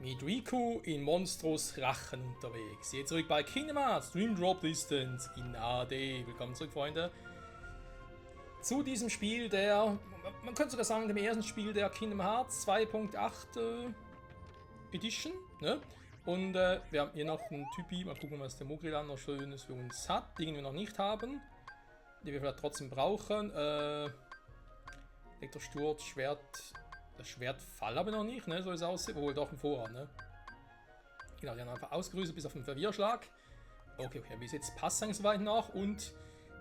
Mit Riku in Monstros Rachen unterwegs. Hier zurück bei Kingdom Hearts Dream Drop Distance in HD. Willkommen zurück, Freunde. Zu diesem Spiel der, man könnte sogar sagen, dem ersten Spiel der Kingdom Hearts 2.8 Edition. Ne? Und wir haben hier noch einen Typi. Mal gucken, was der Mogrilan noch Schönes für uns hat, den wir noch nicht haben. Die wir vielleicht trotzdem brauchen. Elektrosturz, Schwert. Das Schwertfall aber noch nicht, ne? So ist es aussieht. Wohl doch im Vorrat, ne? Genau, die haben einfach ausgerüstet bis auf den Verwirrschlag. Okay, bis jetzt passt es soweit nach und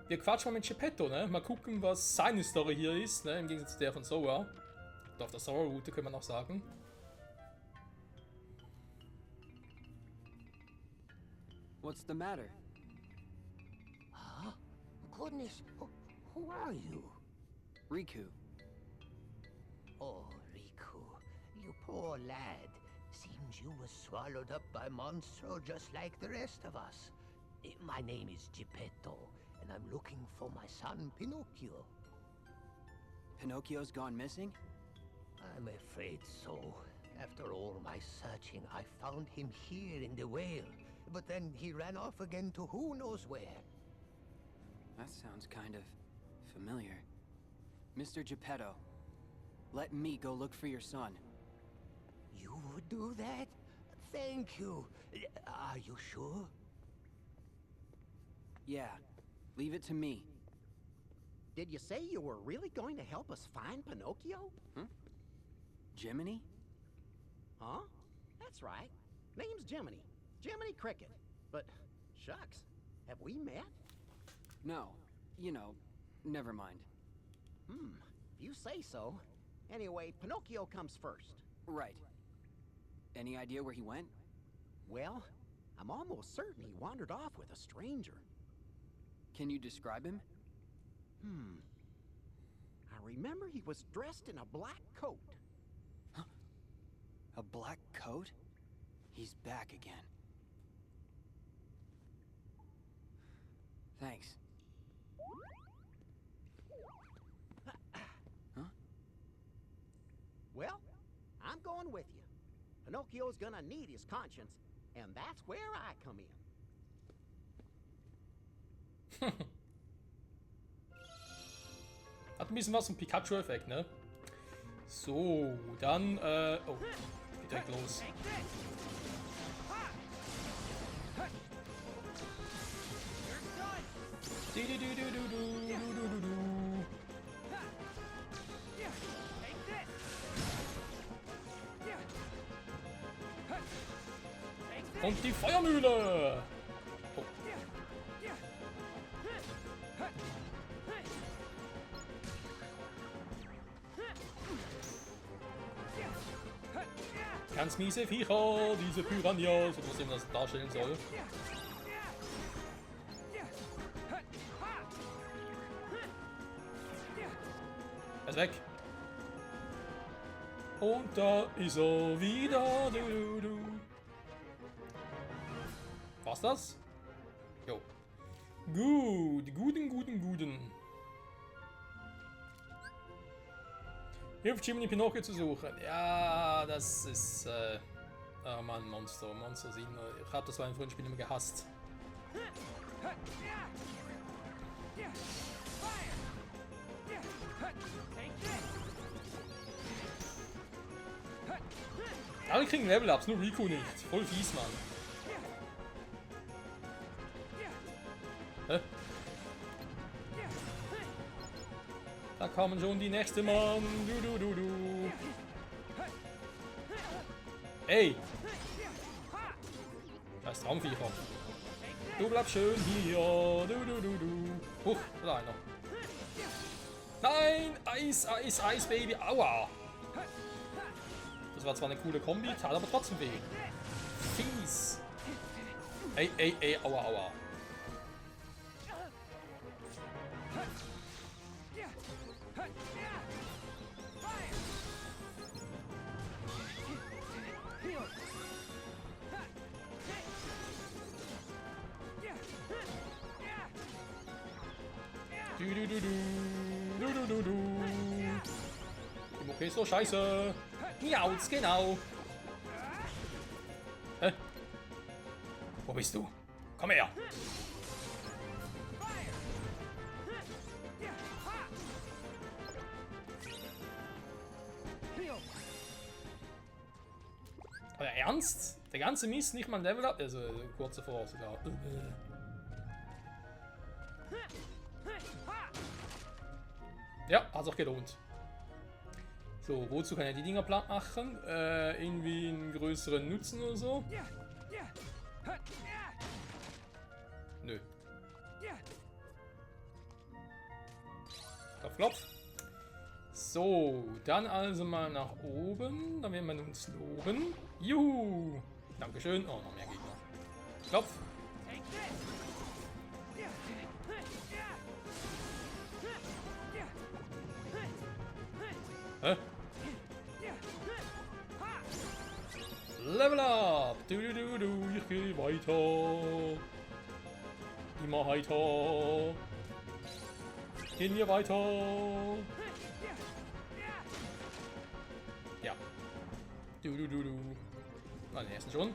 wir quatschen mal mit Geppetto, ne? Mal gucken, was seine Story hier ist, ne? Im Gegensatz zu der von Sora. Oder auf der Sora-Route können wir noch sagen. What's the matter? Huh? Goodness, who are you? Riku. Oh, Riku, you poor lad. Seems you was swallowed up by Monstro just like the rest of us. My name is Geppetto, and I'm looking for my son Pinocchio. Pinocchio's gone missing? I'm afraid so. After all my searching, I found him here in the whale. But then he ran off again to who knows where. That sounds kind of familiar. Mr. Geppetto, let me go look for your son. You would do that? Thank you. Are you sure? Yeah, leave it to me. Did you say you were really going to help us find Pinocchio? Jiminy? Huh? That's right. Name's Jiminy. Jiminy Cricket. But, shucks, have we met? No, you know, never mind. If you say so. Anyway, Pinocchio comes first. Right. Any idea where he went? Well, I'm almost certain he wandered off with a stranger. Can you describe him? I remember he was dressed in a black coat. A black coat? He's back again. Thanks. Well, I'm going with you. Pinocchio's gonna need his conscience, and that's where I come in. Hat ein bisschen was vom Pikachu-Effekt, ne? So, dann, oh, geht direkt los. Und die Feuermühle! Oh. Ganz miese Viecher, diese Piranhas, oder was immer das darstellen soll. Er ist weg. Und da ist er wieder. War's das? Jo. Guten. Hilft Jiminy Pinocchio zu suchen. Ja, das ist, oh Mann, Monster sind, ich hab das bei einem frühen Spiel immer gehasst. Alle kriegen Level-Ups, nur Riku nicht. Voll fies, Mann. Hä? Da kommen schon die nächste Mann. Du. Ey! Scheiß Traumviecher. Du bleibst schön hier. Du. Huch, da einer. Nein! Eis, Baby. Aua! Das war zwar eine coole Kombi, tat aber trotzdem weh. Fies. Ey, aua. Du. Okay, ist doch scheiße. Miauz, genau. Hä? Wo bist du? Komm her! Aber ernst? Der ganze Mist nicht mal ein Level up? Also kurz davor sogar. Ja, hat sich gelohnt. So, wozu kann ich die Dinger platt machen? Irgendwie einen größeren Nutzen oder so? Nö. Klopf, klopf. So, dann also mal nach oben. Dann werden wir uns loben. Juhu! Dankeschön. Oh, noch mehr Gegner. Klopf. Hä? Level up! Ich geh weiter. Immer weiter. Gehen wir weiter. Ja. Na, den ersten schon.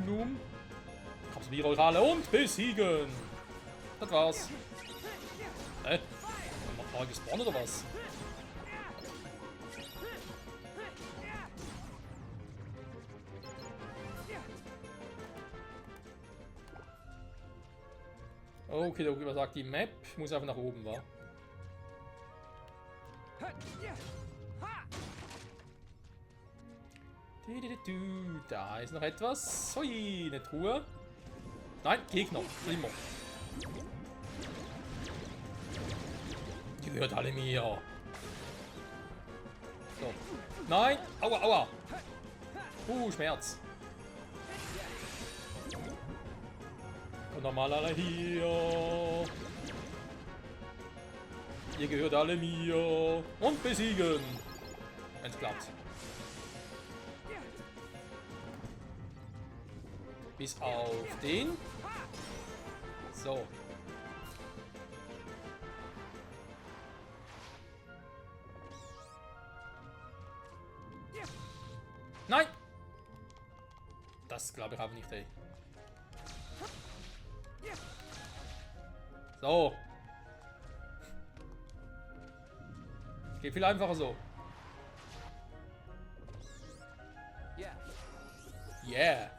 Blum. Kapselvirale und besiegen. Das war's. Hä? War er gespawnt oder was? Okay, was sagt die Map? Ich muss einfach nach oben, wa? Da ist noch etwas. Hui, eine Truhe. Nein, Gegner. Immer. Die gehört alle mir. So. Nein. Aua, aua. Schmerz. Und nochmal alle hier. Ihr gehört alle mir. Und besiegen. Wenn's klappt. Bis auf den. So. Nein! Das glaube ich aber nicht, ey. So. Geht viel einfacher so. Yeah.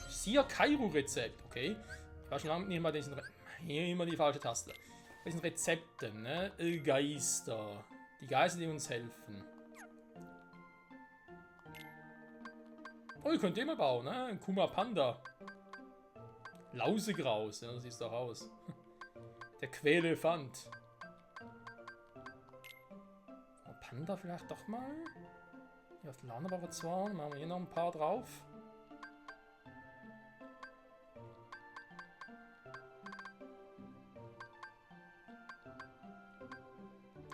Sia Kairo Rezept, okay. Ich war schon lange nicht mal diesen hier immer die falsche Taste. Bei diesen Rezepten, ne? Geister. Die Geister, die uns helfen. Oh, ihr könnt den mal bauen, ne? Ein Kuma Panda. Lausegraus, ja, das sieht doch aus. Der Quälelefant. Oh, Panda vielleicht doch mal. Hier auf den Landebauer zwar, machen wir hier noch ein paar drauf.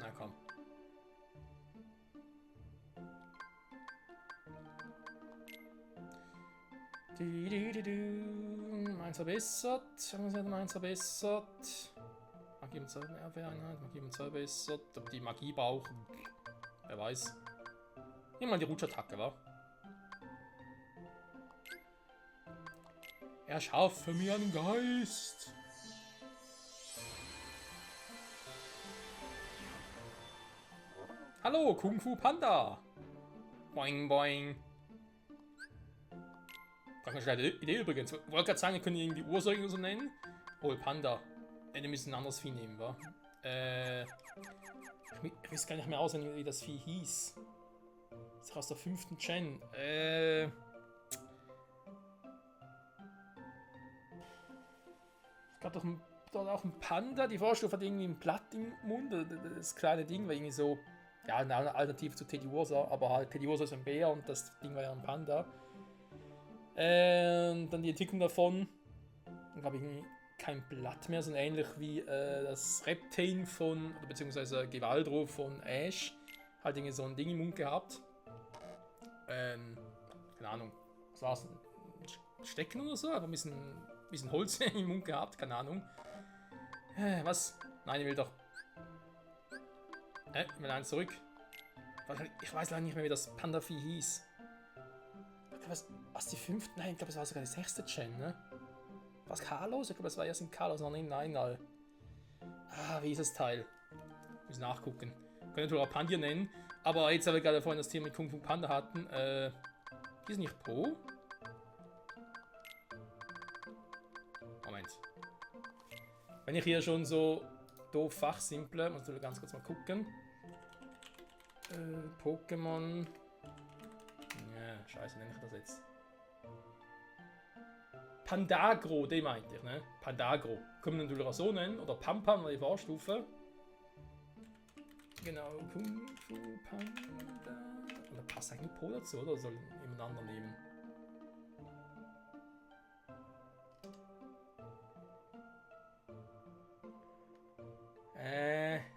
Na komm. Meins verbessert. Meins verbessert. Magie und Zaubereinheit. Magie und Zauber verbessert. Ob die Magie brauchen. Wer weiß. Nimm mal die Rutschattacke, wa? Erschaffe mir einen Geist. Hallo, Kung Fu Panda. Boing, boing. Gar keine schlechte Idee übrigens. Ich wollte gerade sagen, wir können irgendwie Ursachen so nennen. Oh, Panda. Wir müssen ein anderes Vieh nehmen, wa? Ich weiß gar nicht mehr auswendig, wie das Vieh hieß. Das ist aus der 5. Gen. Es gab doch dort auch ein Panda. Die Vorstufe hat irgendwie ein Blatt im Mund. Das kleine Ding war irgendwie so. Ja, eine Alternative zu Teddy Ursa. Aber halt Teddy Ursa ist ein Bär und das Ding war ja ein Panda. Dann die Entwicklung davon. Dann glaube ich kein Blatt mehr, sondern ähnlich wie das Reptain von, beziehungsweise Gewaldro von Ash. Halt irgendwie so ein Ding im Mund gehabt. Keine keine Ahnung, was war's? Ein Stecken oder so? Aber ein bisschen Holz im Mund gehabt, keine Ahnung. Was? Nein, ich will doch. Ich will einen zurück. Ich weiß leider nicht mehr, wie das Panda-Vieh hieß. Was die 5.? Nein, ich glaube, es war sogar die 6. Gen, ne? Was, Carlos? Ich glaube, es war erst in Carlos, noch nicht in Eingal. Wie ist das Teil? Muss nachgucken. Können natürlich auch Pandia nennen. Aber jetzt, weil wir gerade vorhin das Thema mit Kung Fu Panda hatten, die ist nicht Pro. Moment. Wenn ich hier schon so doof fachsimple, muss ich ganz kurz mal gucken. Pokémon. Ja, scheiße, nenne ich das jetzt. Pandagro, den meinte ich, ne? Pandagro. Können wir natürlich auch so nennen. Oder Pampam, die Vorstufe. Genau, Kung Fu Panda. Und da passt eigentlich Pro dazu, oder? Soll jemand anderen nehmen?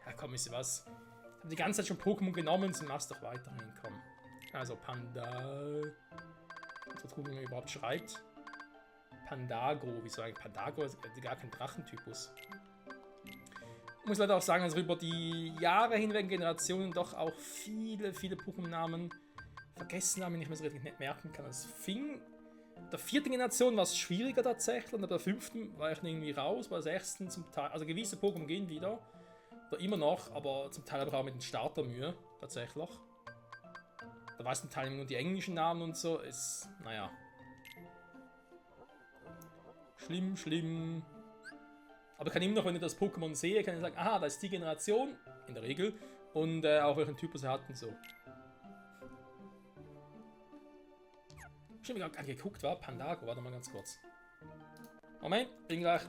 Ja komm, wisst ihr was? Ich habe die ganze Zeit schon Pokémon genommen, so machst doch weiterhin, komm. Also Panda. Jetzt gucken, wie man überhaupt schreibt. Pandagro, wieso eigentlich Pandagro? Ist gar kein Drachentypus. Ich muss leider auch sagen, dass über die Jahre hinweg Generationen doch auch viele Pokémon-Namen vergessen haben, wenn ich mir das richtig nicht merken kann. Es fing. Der 4. Generation war es schwieriger tatsächlich, und bei der 5. war ich irgendwie raus, bei der 6. zum Teil. Also gewisse Pokémon gehen wieder. Oder immer noch, aber zum Teil aber auch mit den Starter Mühe, tatsächlich. Da weiß zum Teil nur die englischen Namen und so. Ist, naja. Schlimm. Aber ich kann immer noch, wenn ich das Pokémon sehe, kann ich sagen, aha, da ist die Generation, in der Regel, und auch welchen Typus er hat und so. Stimmt, ich gar nicht geguckt, war Pandagro, warte mal ganz kurz. Moment, bin gleich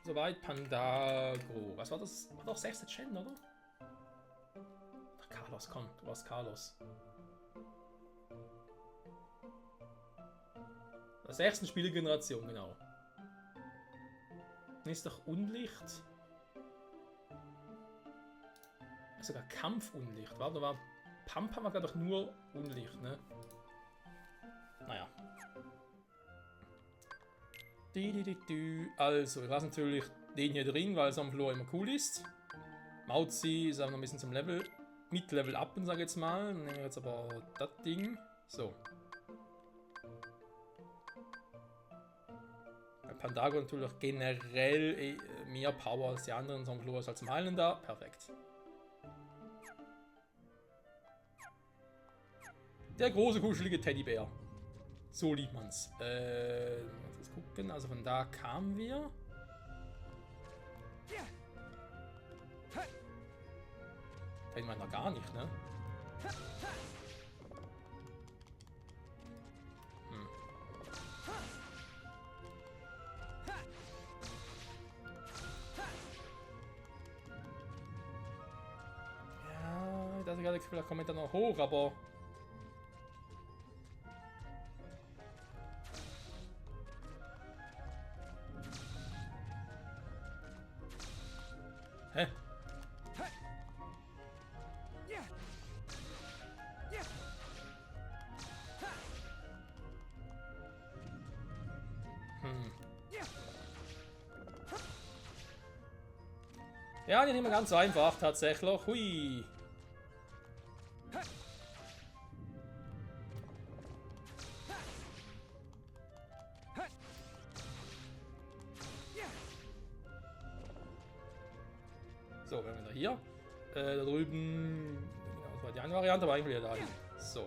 soweit. Pandagro. Was war das? War doch 6. Gen, oder? Ach, Carlos, komm, du warst Carlos. Der 6. Spielgeneration, genau. Ist doch Unlicht. Sogar Kampfunlicht. War, da war Pampa war glaube ich nur Unlicht, ne? Naja. Also, ich lasse natürlich den hier drin, weil es am Floor immer cool ist. Mauzi ist auch noch ein bisschen zum Level. Mit Level upen, sage ich jetzt mal. Dann nehmen wir jetzt aber das Ding. So. Pandago natürlich generell mehr Power als die anderen. Songflor ist halt zum Heilen da. Perfekt. Der große, kuschelige Teddybär. So liebt man's. Jetzt gucken. Also von da kamen wir. Da hinten noch gar nicht, ne? Ja, ich hatte vielleicht kommt er noch hoch, aber. Hä? Ja, nicht immer ganz so einfach, tatsächlich. Hui. So, wir haben wieder hier. Da drüben. Genau, das war die eine Variante, aber eigentlich wieder da. So.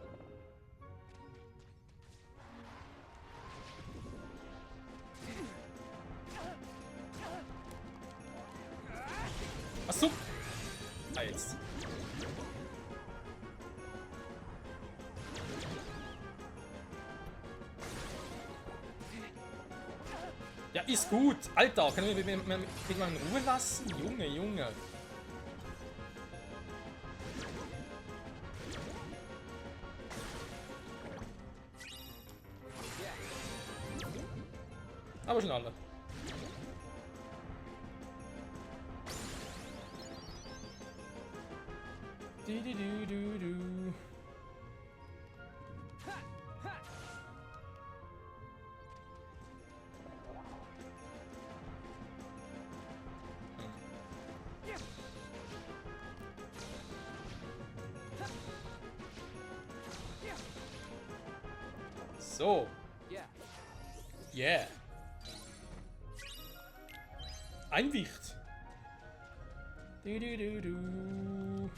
Achso! Ah, jetzt. Ja, ist gut. Alter, können wir mich mal in Ruhe lassen? Junge, Junge. Aber schon alle. So. Yeah. Yeah. Ein Wicht. Du, du, du, du.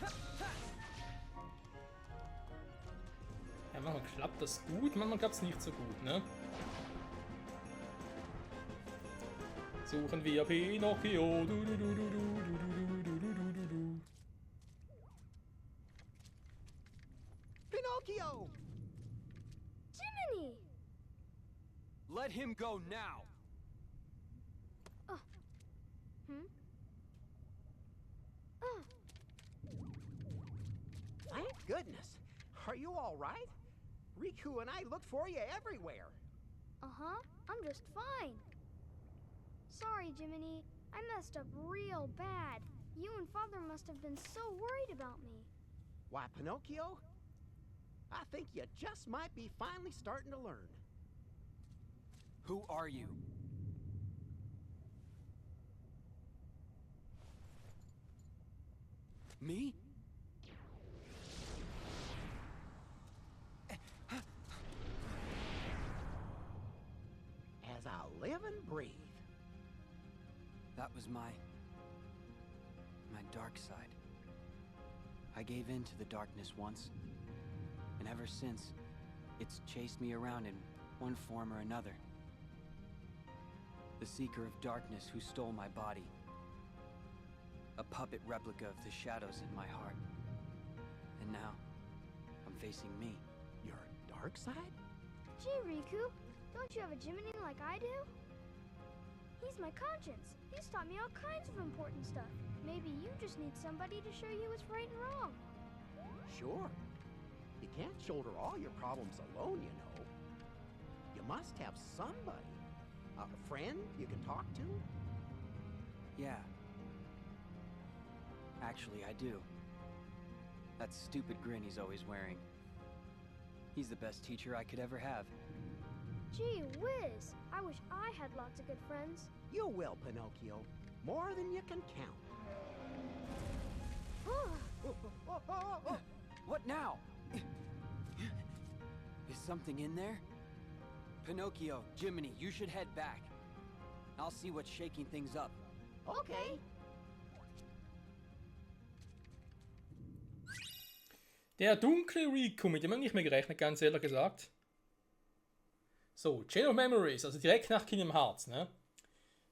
Ja, manchmal klappt das gut, manchmal klappt es nicht so gut, ne? Suchen wir Pinocchio. Du, du, du, du, du, du, du, du, du, du, du. Pinocchio! Jiminy! Let him go now. Hmm? Oh, Thank goodness. Are you all right? Riku and I looked for you everywhere. uh-huh. I'm just fine. Sorry, Jiminy. I messed up real bad. You and Father must have been so worried about me. Why, Pinocchio? I think you just might be finally starting to learn. Who are you? Me? As I live and breathe. That was my dark side. I gave in to the darkness once, and ever since, it's chased me around in one form or another. The Seeker of Darkness who stole my body. A puppet replica of the shadows in my heart. And now, I'm facing me. Your dark side? Gee, Riku, don't you have a Jiminy like I do? He's my conscience. He's taught me all kinds of important stuff. Maybe you just need somebody to show you what's right and wrong. Sure. You can't shoulder all your problems alone, you know. You must have somebody. A friend you can talk to? Yeah. Actually, I do. That stupid grin he's always wearing. He's the best teacher I could ever have. Gee whiz, I wish I had lots of good friends. You will, Pinocchio. More than you can count. What now? Is something in there? Pinocchio, Jiminy, you should head back. I'll see what's shaking things up. Okay. Der dunkle Riku, mit dem habe ich nicht mehr gerechnet, ganz ehrlich gesagt. So, Chain of Memories, also direkt nach Kingdom Hearts, ne?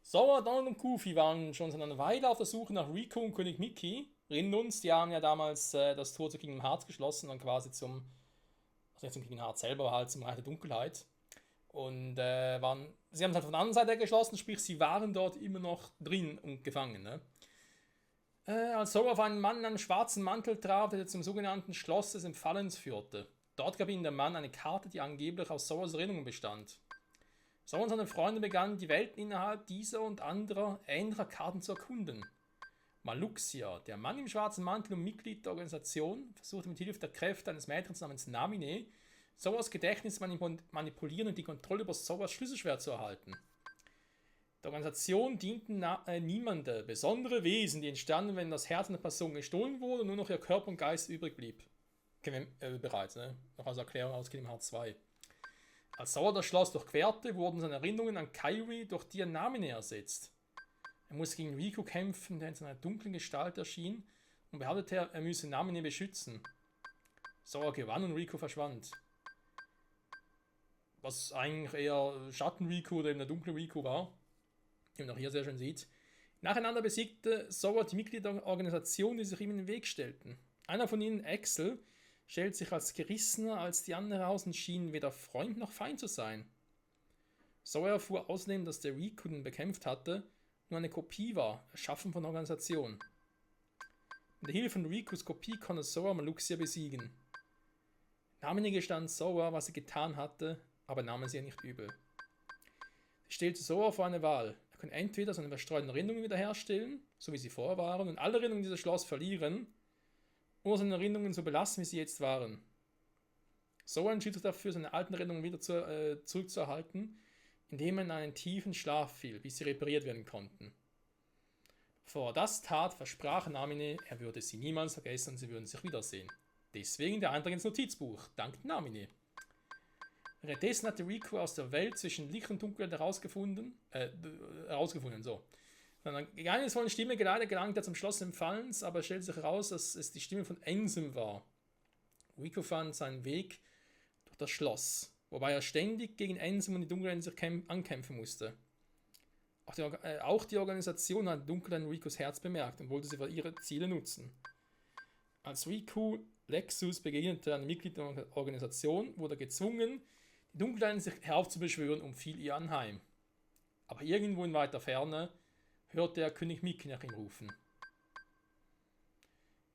Sora, Donald und Goofy waren schon seit einer Weile auf der Suche nach Riku und König Mickey. Erinnern uns, die haben ja damals das Tor zu Kingdom Hearts geschlossen und quasi also nicht zum Kingdom Hearts selber, aber halt zum Reich der Dunkelheit. Und sie haben es halt von der anderen Seite geschlossen, sprich, sie waren dort immer noch drin und gefangen, ne? Als Sora auf einen Mann in einem schwarzen Mantel traf, der zum sogenannten Schloss des Empfallens führte. Dort gab ihm der Mann eine Karte, die angeblich aus Soras Erinnerungen bestand. Sora und seine Freunde begannen, die Welten innerhalb dieser und anderer ähnlicher Karten zu erkunden. Maluxia, der Mann im schwarzen Mantel und Mitglied der Organisation, versuchte mit Hilfe der Kräfte eines Mädchens namens Namine, Soras Gedächtnis manipulieren und die Kontrolle über Soras Schlüsselschwert zu erhalten. Der Organisation dienten niemande, besondere Wesen, die entstanden, wenn das Herz einer Person gestohlen wurde und nur noch ihr Körper und Geist übrig blieb. Kennen wir bereits, ne? Noch als Erklärung aus Kingdom Hearts 2. Als Sora das Schloss durchquerte, wurden seine Erinnerungen an Kairi durch die an Namine ersetzt. Er musste gegen Riku kämpfen, der in seiner dunklen Gestalt erschien, und behauptete, er müsse Namine beschützen. Sora gewann und Riku verschwand. Was eigentlich eher Schatten-Riku oder eben der dunkle Riku war, wie man auch hier sehr schön sieht. Nacheinander besiegte Sora die Mitglieder der Organisation, die sich ihm in den Weg stellten. Einer von ihnen, Axel, stellt sich als gerissener als die anderen aus und schien weder Freund noch Feind zu sein. Sora erfuhr außerdem, dass der Riku, den bekämpft hatte, nur eine Kopie war, erschaffen von der Organisation. Mit der Hilfe von Rikus Kopie konnte Sora Maluxia besiegen. Namine gestand Sora, was er getan hatte, aber nahm es ihr nicht übel. Sie stellte Sora vor eine Wahl. Er konnte entweder seine verstreuten Erinnerungen wiederherstellen, so wie sie vorher waren, und alle Erinnerungen dieses Schloss verlieren, oder seine Erinnerungen so belassen, wie sie jetzt waren. Sora entschied sich dafür, seine alten Erinnerungen wieder zurückzuerhalten, indem er in einen tiefen Schlaf fiel, bis sie repariert werden konnten. Bevor er das tat, versprach Namine, er würde sie niemals vergessen und sie würden sich wiedersehen. Deswegen der Eintrag ins Notizbuch, dank Namine. Währenddessen hatte Riku aus der Welt zwischen Licht und Dunkelheit herausgefunden, so. Von einer geheimnisvollen Stimme geleitet gelangt er zum Schloss des Empfallens, aber es stellte sich heraus, dass es die Stimme von Ansem war. Riku fand seinen Weg durch das Schloss, wobei er ständig gegen Ansem und die Dunkelheit sich ankämpfen musste. Auch die Organisation hat Dunkelheit in Rikus Herz bemerkt und wollte sie für ihre Ziele nutzen. Als Riku Lexus begegnete, ein Mitglied der Organisation, wurde er gezwungen, die Dunkelheit in sich heraufzubeschwören und fiel ihr anheim. Aber irgendwo in weiter Ferne hörte er König Mickey nach ihm rufen.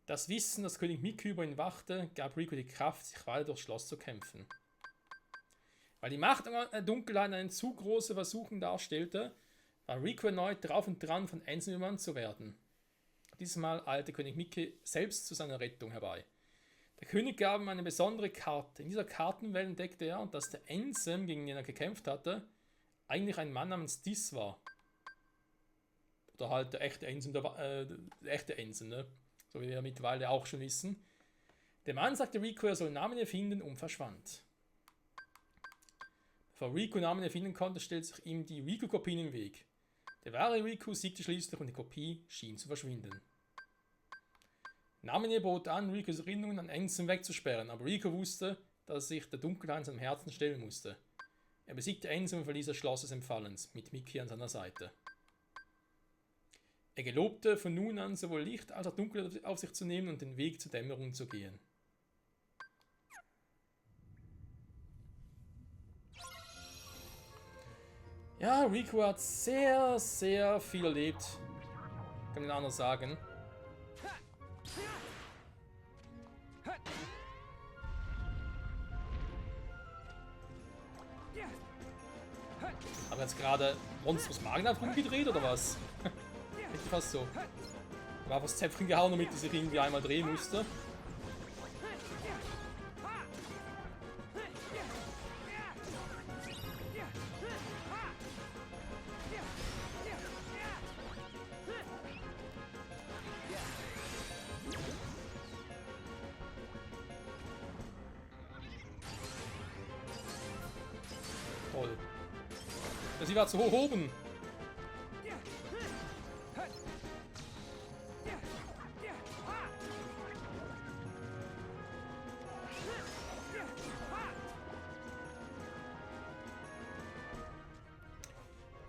Das Wissen, dass König Mickey über ihn wachte, gab Riku die Kraft, sich weiter durchs Schloss zu kämpfen. Weil die Macht der Dunkelheit eine zu große Versuchung darstellte, war Riku erneut drauf und dran, von Ansem übermannt zu werden. Dieses Mal eilte König Mickey selbst zu seiner Rettung herbei. Der König gab ihm eine besondere Karte. In dieser Kartenwelt entdeckte er, dass der Ansem, gegen den er gekämpft hatte, eigentlich ein Mann namens Dis war. Oder halt der echte Ansem, ne? So wie wir mittlerweile auch schon wissen. Der Mann sagte Riku, er soll Namen erfinden und verschwand. Bevor Riku Namen erfinden konnte, stellte sich ihm die Riku-Kopie in den Weg. Der wahre Riku siegte schließlich und die Kopie schien zu verschwinden. Naminé bot an, Rikus Erinnerungen an Ansem wegzusperren, aber Riku wusste, dass er sich der Dunkelheit in seinem Herzen stellen musste. Er besiegte Ansem und verließ das Schloss des Empfallens, mit Mickey an seiner Seite. Er gelobte, von nun an sowohl Licht als auch Dunkelheit auf sich zu nehmen und den Weg zur Dämmerung zu gehen. Ja, Riku hat sehr, sehr viel erlebt. Kann man anders sagen. Aber jetzt gerade Monstrous Magnat rumgedreht oder was? Richtig fast so. War aufs Zäpfchen gehauen, damit er sich irgendwie einmal drehen musste. Toll. Sie war zu hoch oben.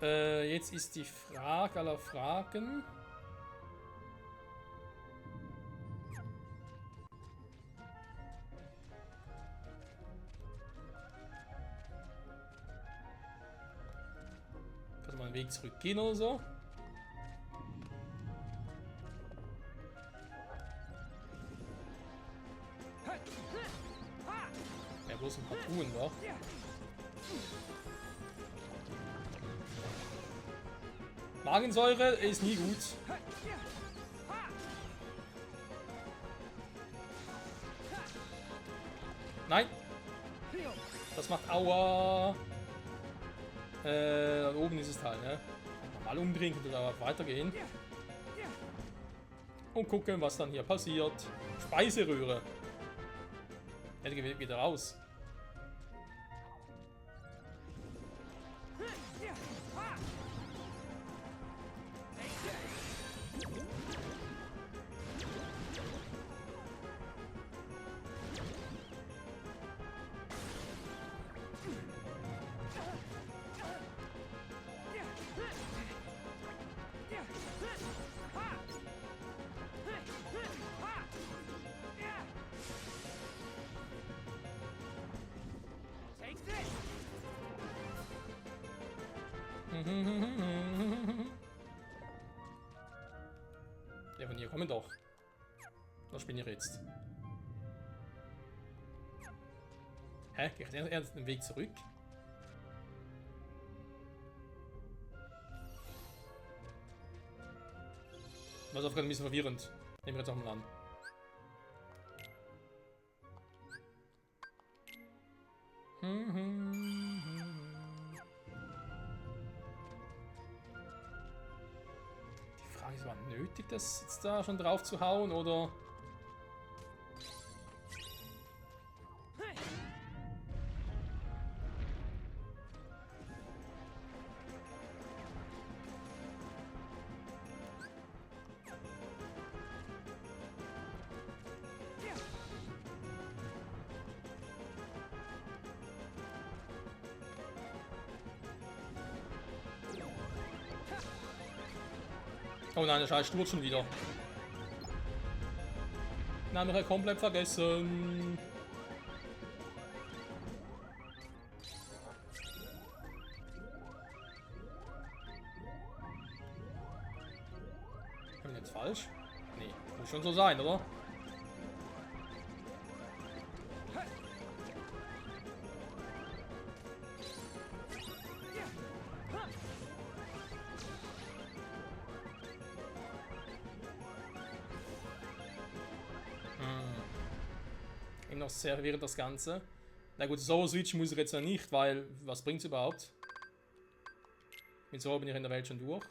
Jetzt ist die Frage aller Fragen. Kann man einen Weg zurückgehen oder so? Ja, bloß ein paar Truhen doch. Magensäure ist nie gut. Nein. Das macht Aua. Da oben ist es halt, ne? Mal umdrehen und da weitergehen. Und gucken, was dann hier passiert. Speiseröhre. Ja, die geht wieder raus. Ja, von hier kommen doch. Was bin ich jetzt? Hä? Geht er den Weg zurück? Was auch gerade ein bisschen verwirrend. Nehmen wir jetzt auch mal an. Die Frage ist, war nötig, das jetzt da schon drauf zu hauen, oder? Oh nein, der Scheiß stürzt schon wieder. Nein, ich komplett vergessen. Haben wir jetzt falsch? Nee, muss schon so sein, oder? Noch sehr verwirrend das Ganze. Na gut, so switchen muss ich jetzt ja nicht, weil was bringt es überhaupt? Mit so bin ich in der Welt schon durch.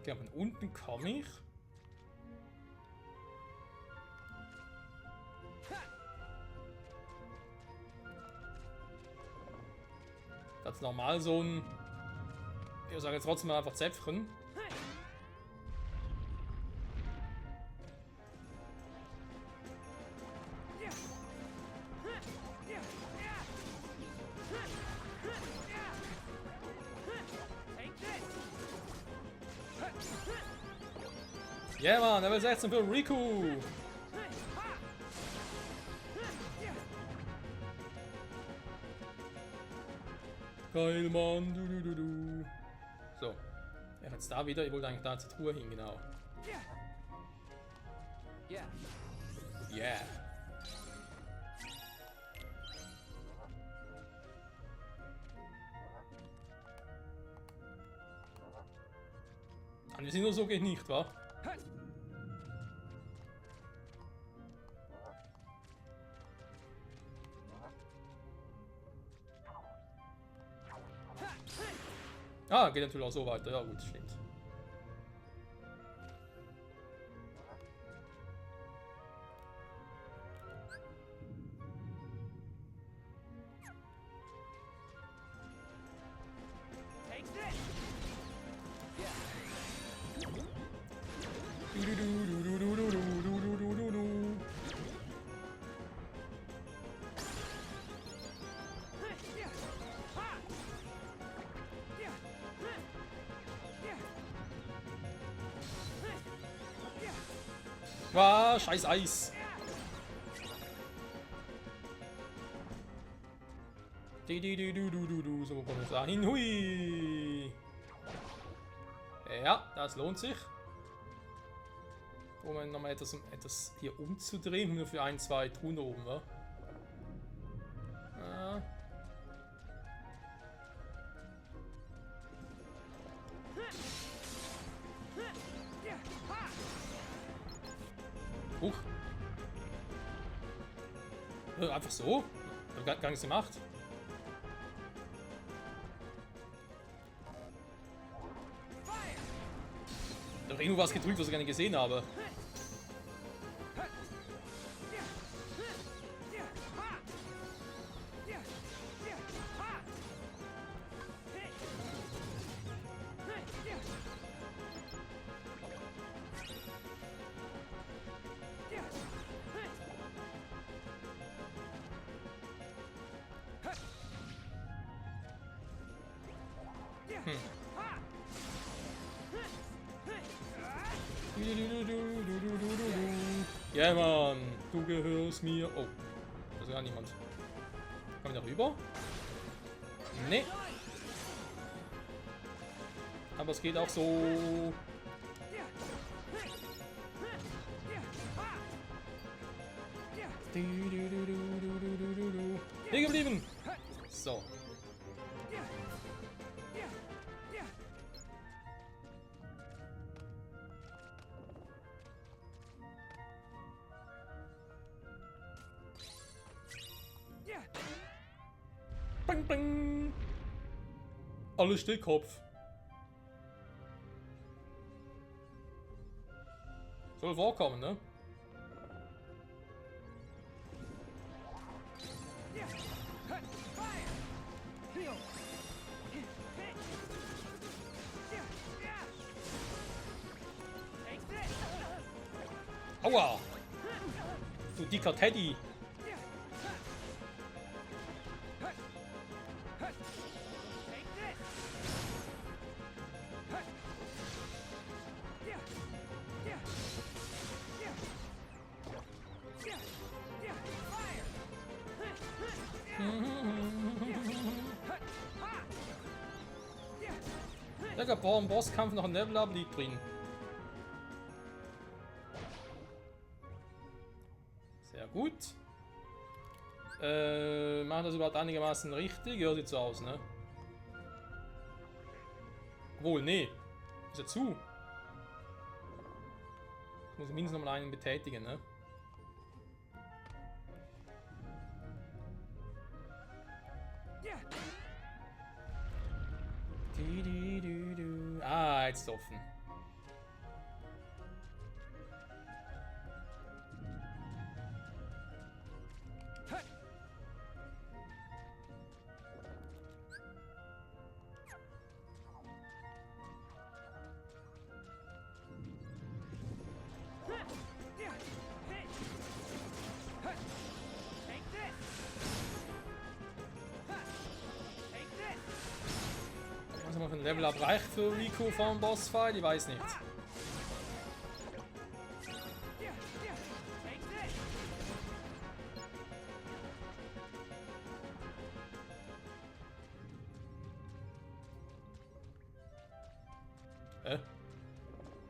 Ja, von unten komme ich. Das ist normal so ein... Ich sage jetzt trotzdem mal einfach Zäpfchen. Ja, Mann, Level 16 für Riku. Geil, Mann. Du. So. Er hat's da wieder. Ich wollte eigentlich da zur Truhe hin, genau. Yeah. Wir sind nur so geht nicht, wa? Ah, geht natürlich auch so weiter. Ja gut, stimmt. Ah, scheiß Eis. So kommen wir da hin. Hui. Ja, das lohnt sich. Um nochmal etwas hier umzudrehen. Nur für 1, 2 Truhen oben, wa? Ja. Huch. Einfach so? Ich hab gar nichts gemacht. Ich hab irgendwo was gedrückt, was ich gar nicht gesehen habe. Ja, Mann, du gehörst mir. Oh, da ist gar niemand. Kommen wir da rüber? Nee. Aber es geht auch so. Hier geblieben. So. Bang, bang. Alles Stehkopf. Soll vorkommen, ne? Aua! Du dicker Teddy. Lecker, boah, im Bosskampf noch ein Level-Up liegt drin. Sehr gut. Machen das überhaupt einigermaßen richtig? Ja, sieht so aus, ne? Obwohl, nee. Ist ja zu. Ich muss mindestens noch mal einen betätigen, ne? Ah, jetzt ist offen. Was noch ein Level-Up reicht für Riku vom Bossfight? Ich weiß nicht.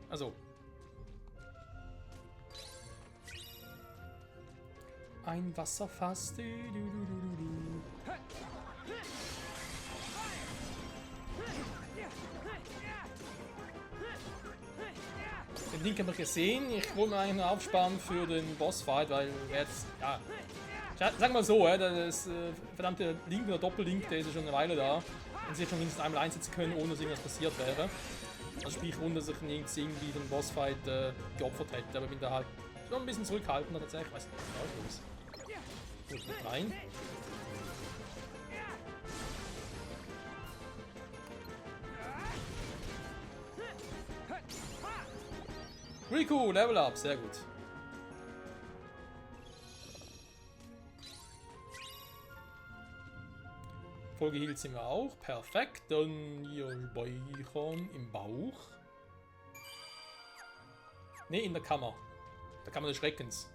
Also. Ein Wasserfass. Den Link haben wir gesehen. Ich wollte mir eigentlich einen aufsparen für den Bossfight, weil jetzt, ja, sagen wir mal so, das verdammte Link oder Doppellink, der ist ja schon eine Weile da. Und sie hätte schon mindestens einmal einsetzen können, ohne dass irgendwas passiert wäre. Also sprich, ohne dass ich irgendwie den Bossfight geopfert hätte. Aber ich bin da halt schon ein bisschen zurückhaltender tatsächlich. Ich weiß nicht, was ist. Gut, mit rein. Riku, Level Up, sehr gut. Voll geheilt sind wir auch, perfekt. Dann hier speichern im Bauch. Ne, in der Kammer. Der Kammer des Schreckens.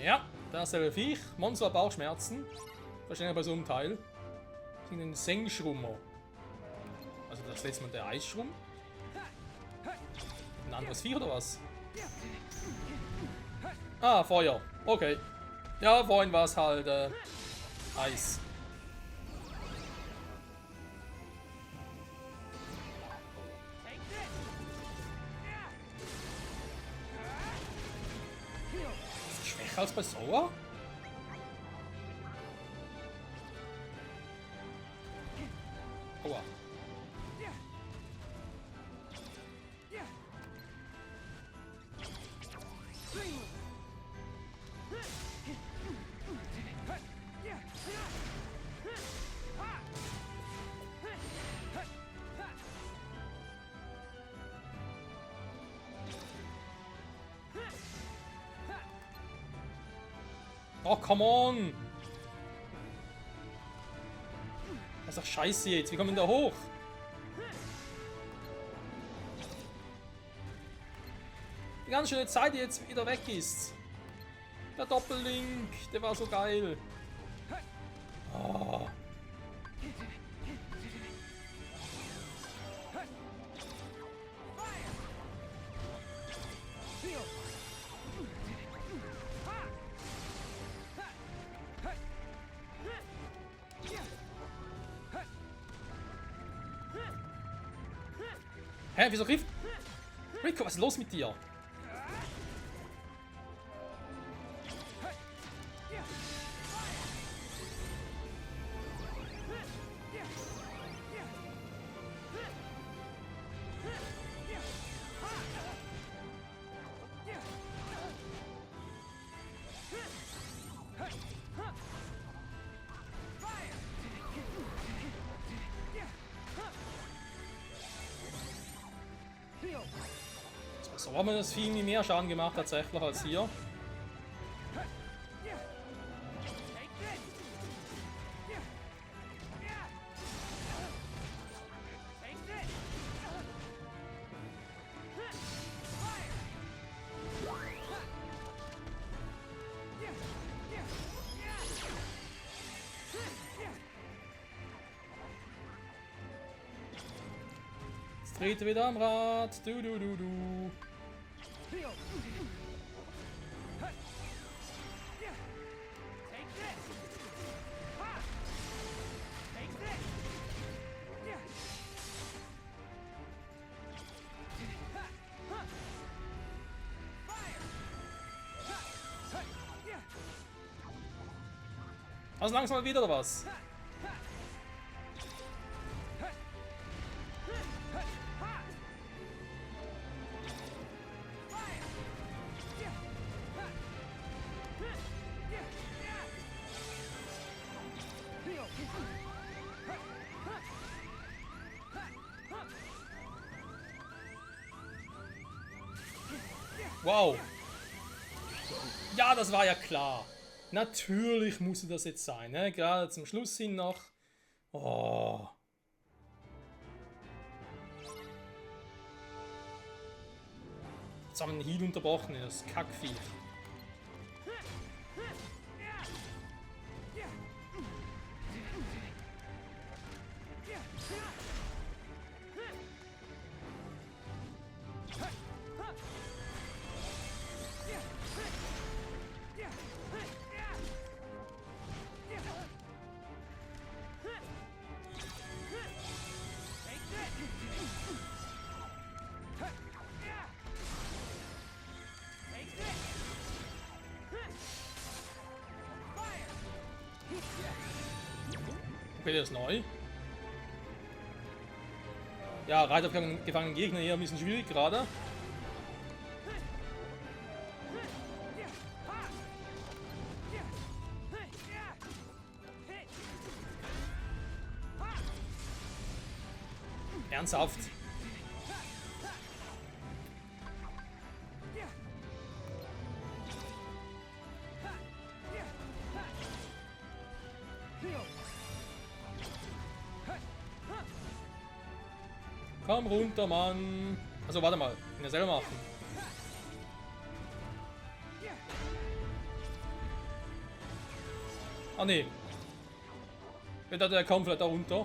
Ja, dasselbe Viech. Monster Bauchschmerzen. Wahrscheinlich bei so einem Teil. Das ist ein Sengschrummer. Also das letzte Mal der Eisschrumm. Ein anderes Viech oder was? Ah, Feuer. Okay. Ja, vorhin war es halt Eis. Schwächer als bei Sora? Aua. Oh, come on! Das ist doch scheiße jetzt. Wie kommen wir da hoch? Die ganz schöne Zeit, die jetzt wieder weg ist. Der Doppellink, der war so geil. Oh. Hä, wieso rief... Rico, was ist los mit dir? So haben wir das viel mehr Schaden gemacht tatsächlich als hier. Jetzt dreht er wieder am Rad. Du, du, du, du. Also langsam mal wieder oder was? Wow. Ja, das war ja klar. Natürlich musste das jetzt sein, ne? Gerade zum Schluss hin noch. Oh. Jetzt haben wir den Heal unterbrochen, das Kackviech. Okay, der ist neu. Ja, Reiter gefangenen Gegner hier ein bisschen schwierig gerade. Ernsthaft. Komm runter, Mann. Also warte mal, kann ich selber machen. Ah ne. Wird der kommt vielleicht da runter?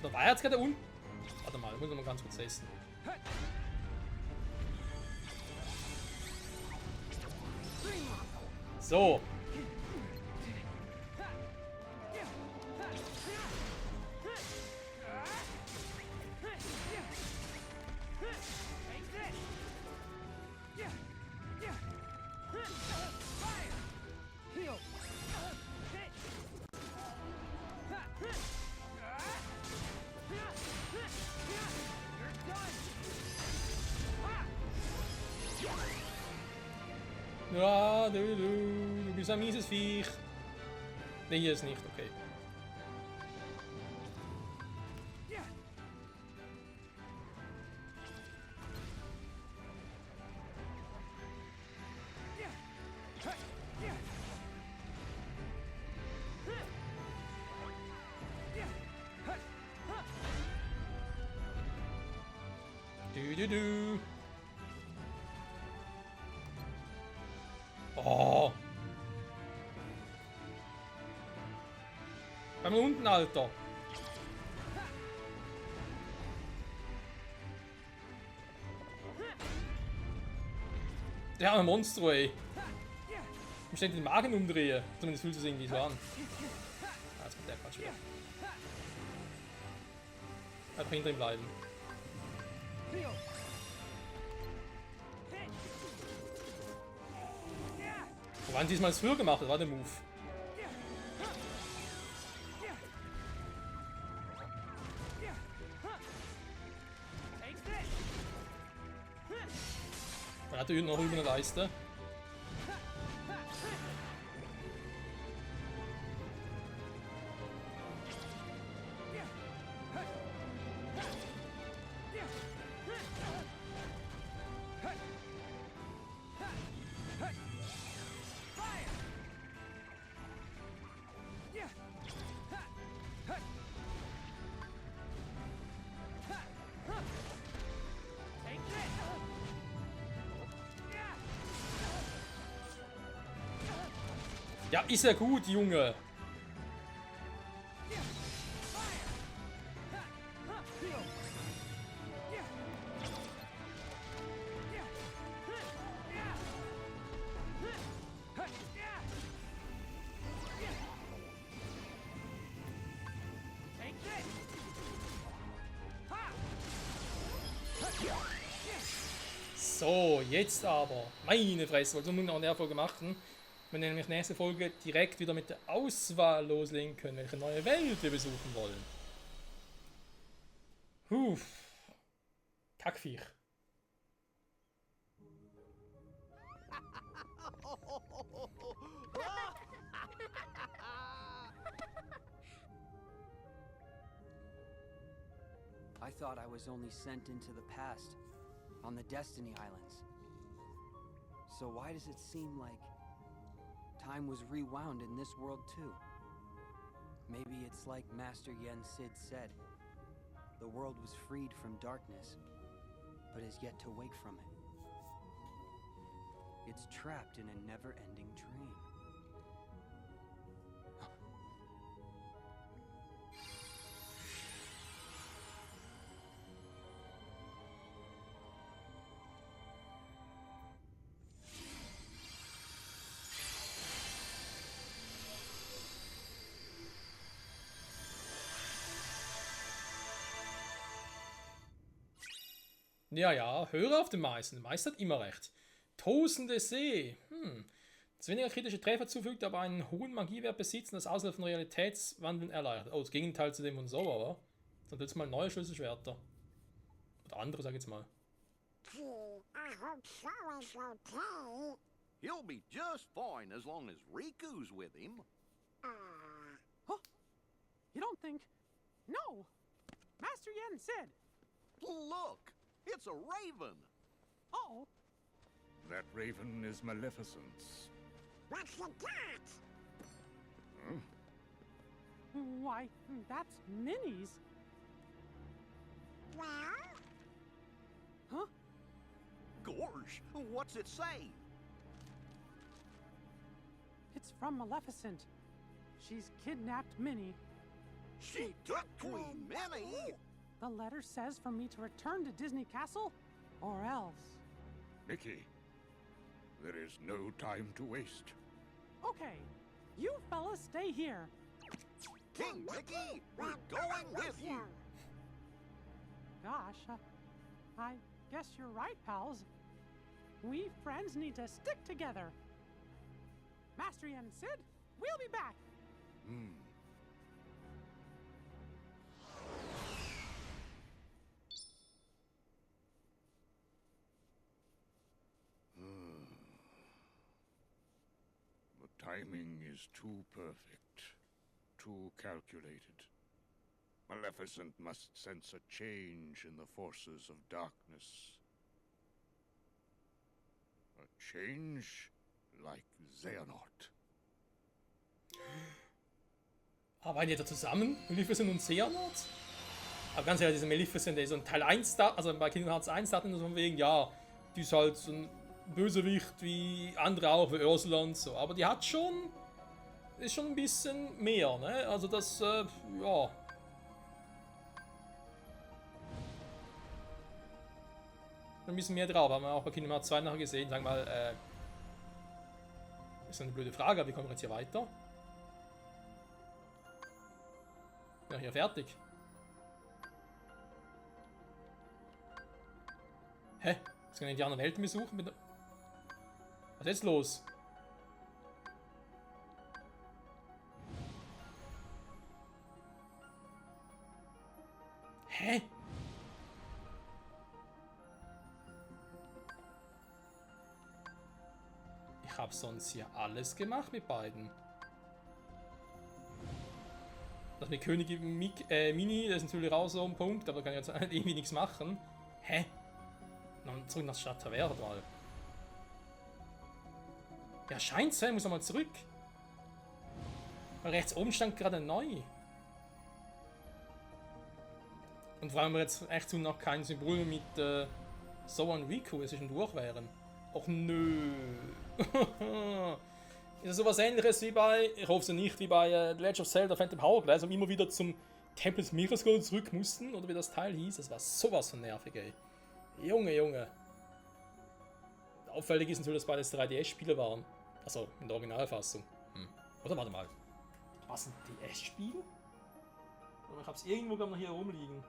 Oder war er jetzt gerade unten? Warte mal, muss ich mal ganz kurz testen. So. Ja, du bist ein mieses Viech. Ne, hier ist nicht, okay. Du. Oh. Bleib mal unten, Alter. Der arme Monster, ey. Ich muss den Magen umdrehen. Zumindest fühlt es irgendwie so an. Ah, jetzt kommt der Quatsch wieder. Einfach hinter ihm bleiben. Wo waren diesmal früher gemacht? Das war der Move. Man hat hier noch über eine Leiste. Ja, ist ja gut, Junge. So, jetzt aber. Meine Fresse, wollte ich noch in der Folge machen. Wir nämlich nächste Folge direkt wieder mit der Auswahl loslegen können, welche neue Welt wir besuchen wollen. Kackviech. I thought I was only sent into the past, on the Destiny Islands. So why does it seem like time was rewound in this world too? Maybe it's like Master Yen Sid said. The world was freed from darkness, but is yet to wake from it. It's trapped in a never-ending dream. Ja, ja, höre auf den Meister. Der Meister hat immer recht. Tosende See. Das weniger kritische Treffer zufügt, aber einen hohen Magiewert besitzen, das Auslösen von Realitätswandeln erleichtert. Oh, das Gegenteil zu dem und so, aber. Dann jetzt mal neue Schlüsselschwerter. Oder andere, sag ich jetzt mal. Gee, I hope so is okay. He'll be just fine as long as Riku's with him. Huh? You don't think? No! Master Yen said. Look, it's a raven. Oh, That raven is Maleficent's. What's you got? why, that's Minnie's. Well, Huh? Gorge, what's it say? It's from Maleficent. She's kidnapped Minnie. She took Queen Minnie. The letter says for me to return to Disney Castle, or else. Mickey, there is no time to waste. Okay, you fellas stay here. King Mickey, we're going with you. Gosh, I guess you're right, pals. We friends need to stick together. Master Yen and Sid, we'll be back. The timing is too perfect, too calculated. Maleficent must sense a change in the forces of darkness. A change like Xehanort. Arbeiten die da zusammen? Maleficent und Xehanort? Aber ganz ehrlich, diese Maleficent, der so ein Teil 1 da, also bei Kingdom Hearts 1 dachten so von wegen, ja, die ist halt so ein Bösewicht wie andere auch, wie Ursula und so. Aber die hat schon, ist schon ein bisschen mehr, ne? Also das, ja. Ein bisschen mehr drauf, haben wir auch bei Kingdom Hearts 2 nachher gesehen. Sag mal, ist eine blöde Frage, aber wie kommen wir jetzt hier weiter? Ja, hier fertig. Hä? Jetzt können wir die anderen Welten besuchen? Was ist jetzt los? Hä? Ich habe sonst hier alles gemacht mit beiden. Das mit Königin Mini, das ist natürlich auch so ein Punkt, aber da kann ich jetzt irgendwie nichts machen. Hä? Dann zurück nach Stadt Taverdal. Ja, scheint so, muss nochmal zurück. Weil rechts oben stand gerade neu. Und vor allem wir jetzt echt so noch kein Symbol mit So und Riku, es ist schon durch wären. Och nö. Ist es sowas ähnliches wie bei, ich hoffe es nicht, wie bei The Legend of Zelda Phantom Hourglass, wo wir immer wieder zum Tempel des Mirror zurück mussten, oder wie das Teil hieß. Das war sowas von nervig, ey. Junge, Junge. Auffällig ist natürlich, dass beides 3DS-Spiele waren. Also in der Originalfassung. Oder warte mal. Was ein DS-Spiel? Oder ich hab's irgendwo gerade noch hier rumliegen.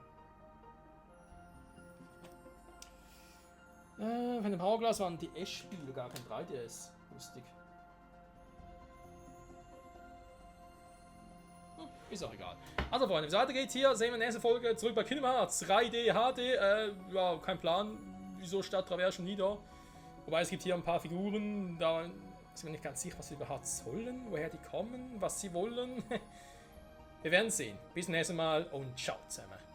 Von dem Hourglass waren DS-Spiele, gar kein 3DS. Lustig. Ist auch egal. Also Freunde, wie es weitergeht hier, sehen wir in der nächsten Folge zurück bei Kingdom Hearts 3D, HD. Ja, kein Plan, wieso Stadt Traverse nie da. Wobei es gibt hier ein paar Figuren, da sind wir nicht ganz sicher, was sie überhaupt sollen, woher die kommen, was sie wollen. Wir werden sehen. Bis zum nächsten Mal und ciao zusammen.